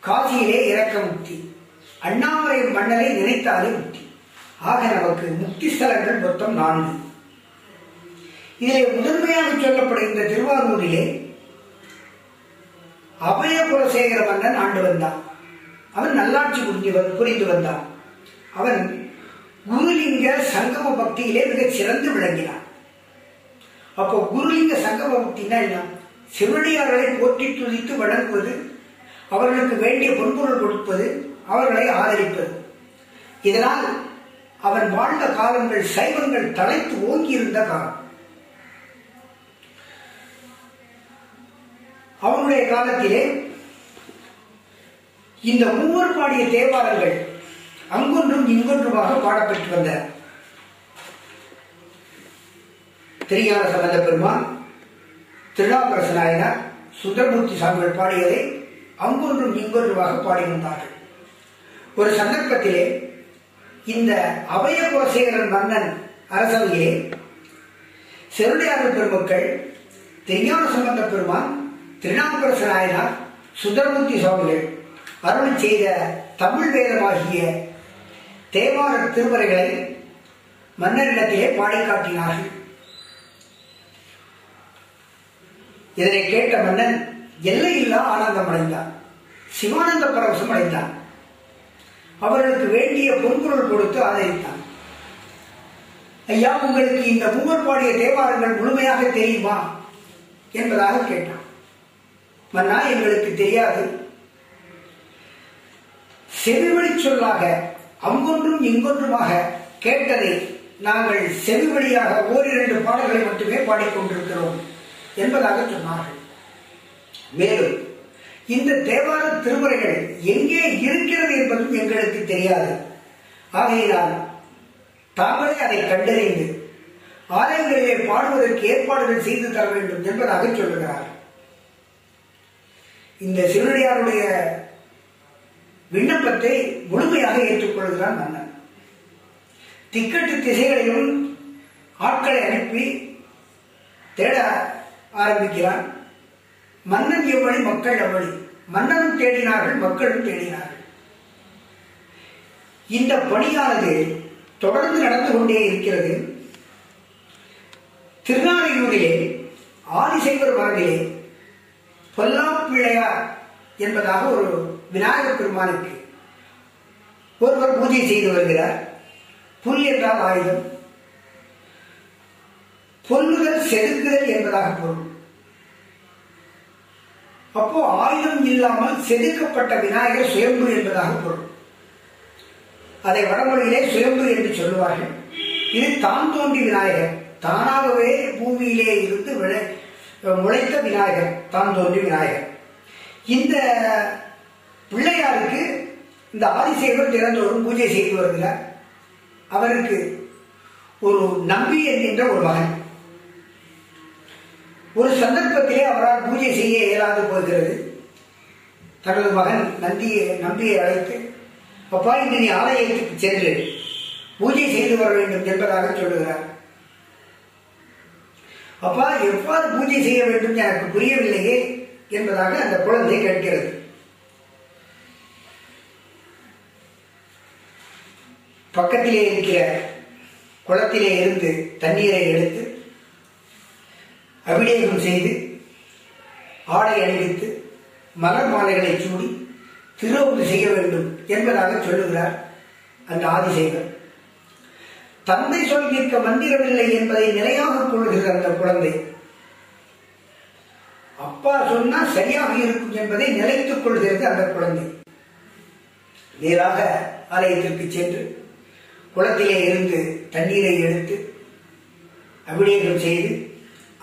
காசியிலே இறக்க முக்தி, அண்ணாமலை மன்னரை நினைத்தாலே முக்தி. ஆக நமக்கு முக்தி ஸ்தலங்கள் மொத்தம் 4. இதிலே முதன்மையாக சொல்லப்படுகின்ற திருவாரூரிலே அபயகுலசேகர மன்னன் ஆண்டு வந்தான். அவன் நல்லாட்சி புரிந்து வந்தான். அவன் குருலிங்க சங்கம பக்தியிலே மிக சிறந்து விளங்கினான். அப்போ குருலிங்க சங்கம பக்தினா என்ன? சிவனடியார்களை போற்றி துதித்து வணங்குவது, அவர்களுக்கு வேண்டிய பொன்பொருள் கொடுப்பது, அவர்களை ஆதரிப்பது. இதனால் அவன் வாழ்ந்த காலங்கள் சைவங்கள் தலைத்து ஓங்கி இருந்த காலம். அவனுடைய காலத்திலே இந்த மூவர் பாடிய தேவாரங்கள் அங்கொன்றும் இங்கொன்றுமாக பாடப்பெற்று வந்த திருஞான சம்பந்த பெருமான், திருநாவுக்கரசு நாயனார், சுந்தரமூர்த்தி சாமிகள் பாடியதை அங்கொன்றும் இங்கொன்றுமாக பாடி வந்தார்கள். ஒரு சந்தர்ப்பத்திலே இந்த அபயகுலசேகரன் மன்னன் அரசவையிலே செருடையார் பெருமக்கள், திருஞான சம்பந்த பெருமான், திருநாவுக்கரசு நாயனார், சுந்தரமூர்த்தி சுவாமிகள் அருள் செய்த தமிழ் வேதமாகிய தேவார திருமுறைகளை மன்னரிடத்திலே பாடி காட்டினார்கள். இதனை கேட்ட மன்னன் எல்லையில்லா ஆனந்தம் அடைந்தான், சிவானந்த பரவசம் அடைந்தான். அவர்களுக்கு வேண்டிய பொன்பொருள் கொடுத்து ஆதரித்தான். ஐயா, உங்களுக்கு இந்த மூவர் பாடிய தேவாரங்கள் முழுமையாக தெரியுமா என்பதாக கேட்டான். மன்னா, எங்களுக்கு தெரியாது. செவிவழி சொல்லாக அங்கொன்றும் இங்கொன்றுமாக கேட்டதை நாங்கள் செவிவழியாக 1-2 பாடல்களை மட்டுமே பாடிக்கொண்டிருக்கிறோம் என்பதாக சொன்னார்கள். மேலும் இந்த தேவார திருமுறைகள் எங்கே இருக்கிறது என்பதும் எங்களுக்கு தெரியாது. ஆகையினால் தாங்களே அதை கண்டறிந்து ஆலயங்களிலே பாடுவதற்கு ஏற்பாடுகள் செய்து தர வேண்டும் என்பதாக சொல்லுகிறார். இந்த சிவனடியாருடைய விண்ணப்பத்தை முழுமையாக ஏற்றுக்கொள்கிறான் மன்னன். திக்கட்டு திசைகளிலும் ஆட்களை அனுப்பி தேட ஆரம்பிக்கிறான். மன்னன் எவ்வழி, மக்கள் அவ்வழி. மன்னனும் தேடினார்கள், மக்களும் தேடினார்கள். இந்த பணியானது தொடர்ந்து நடந்து கொண்டே இருக்கிறது. திருநாரையூரிலே ஆதிசைவர் மரபிலே பொல்லாப்பிள்ளையார் என்பதாக ஒரு விநாயகர் பெருமானுக்கு ஒருவர் பூஜை செய்து வருகிறார். புல் என்றால் ஆயுதம், பொல்லுதல் செதுக்குதல் என்பதாக பொருள். அப்போ ஆயுதம் இல்லாமல் செதுக்கப்பட்ட விநாயகர் சுயம்பு என்பதாக பொருள். அதை வடமொழியிலே சுயம்பு என்று சொல்லுவார்கள். இது தான் தோன்றி விநாயகர், தானாகவே பூமியிலே இருந்து முளைத்த விநாயகர், தான் தோன்றி விநாயகர். இந்த பிள்ளையாருக்கு இந்த ஆதிசேவர் தினந்தோறும் பூஜை செய்து வருகிறார். அவருக்கு ஒரு நம்பி என்கின்ற ஒரு மகன். ஒரு சந்தர்ப்பத்திலே அவரால் பூஜை செய்ய இயலாது போகிறது. தனது மகன் நம்பியை அழைத்து, அப்பா, இன்று நீ ஆலயத்துக்கு சென்று பூஜை செய்து வர வேண்டும் என்பதாக சொல்லுகிறார். அப்பா, எவ்வாறு பூஜை செய்ய வேண்டும் எனக்கு புரியவில்லையே என்பதாக அந்த குழந்தை கேட்கிறது. பக்கத்திலே இருக்கிற குளத்திலே இருந்து தண்ணீரை எடுத்து அபிஷேகம் செய்து ஆடை அணிவித்து மலர் மாலைகளை சூடி திருவுரு செய்ய வேண்டும் என்பதாக சொல்லுகிறார் அந்த ஆதிசேவர். தந்தை சொல் நிற்க மந்திரமில்லை என்பதை நிலையாக கொள்கிற அந்த குழந்தை, அப்பா சொன்னா சரியாக இருக்கும் என்பதை நிலைத்துக் கொள்கிறது அந்த குழந்தை. நேராக ஆலயத்திற்கு சென்று குளத்திலே இருந்து தண்ணீரை எடுத்து அபிஷேகம் செய்து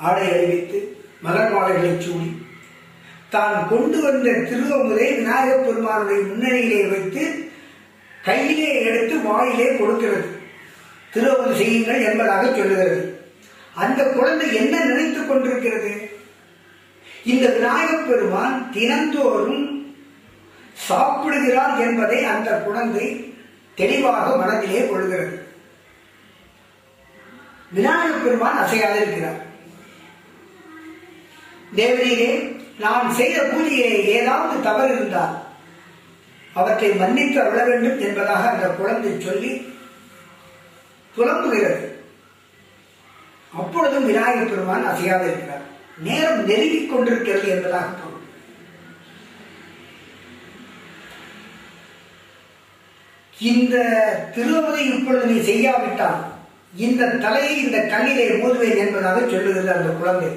ஆடை அணிவித்து மலர் மாலைகளை சூடி தான் கொண்டு வந்த திருவமுதை விநாயகப் பெருமானுடைய முன்னணியிலே வைத்து கையிலே எடுத்து வாயிலே கொடுக்கிறது. திருவமுது செய்யுங்கள் என்பதாக சொல்லுகிறது. அந்த குழந்தை என்ன நினைத்துக் கொண்டிருக்கிறது? இந்த விநாயகப் பெருமான் தினந்தோறும் சாப்பிடுகிறார் என்பதை அந்த குழந்தை தெளிவாக மனதிலே கொள்கிறது. விநாயகப் பெருமான் அசையாது இருக்கிறார். தேவரீரே, நான் செய்த பூஜையிலே ஏதாவது தவறு இருந்தால் அவற்றை மன்னித்து அருள வேண்டும் என்பதாக அந்த குழந்தை சொல்லி புலம்புகிறது. அப்பொழுதும் விநாயகர் பெருமான் அசையாது இருக்கிறார். நேரம் நெருங்கிக் கொண்டிருக்கிறது என்பதாக பொருள். இந்த திருவதை இப்பொழுது நீ செய்யாவிட்டால் இந்த தலையை இந்த கல்லிலே மோதுவேன் என்பதாக சொல்லுகிறது அந்த குழந்தை.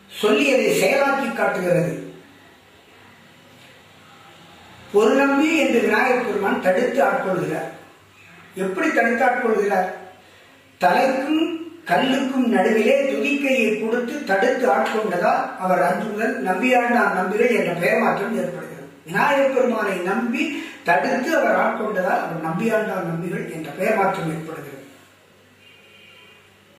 சொல்லி அதை செயலாக்கி காட்டுகிறது. ஒரு நம்பி என்று விநாயகர் பெருமான் தடுத்து ஆட்கொள்கிறார். எப்படி தடுத்து ஆட்கொள்கிறார்? தலைக்கும் கல்லுக்கும் நடுவிலே துதிக்கையை கொடுத்து தடுத்து ஆட்கொண்டதால் அவர் அன்று முதல் நம்பியாண்டார் நம்பிகள் என்ற பெயர் மாற்றம் ஏற்படுகிறது. விநாயகர் பெருமானை நம்பி தடுத்து அவர் ஆட்கொண்டதால் அவர் நம்பியாண்டார் நம்பிகள் என்ற பெயர் மாற்றம் ஏற்படுகிறது.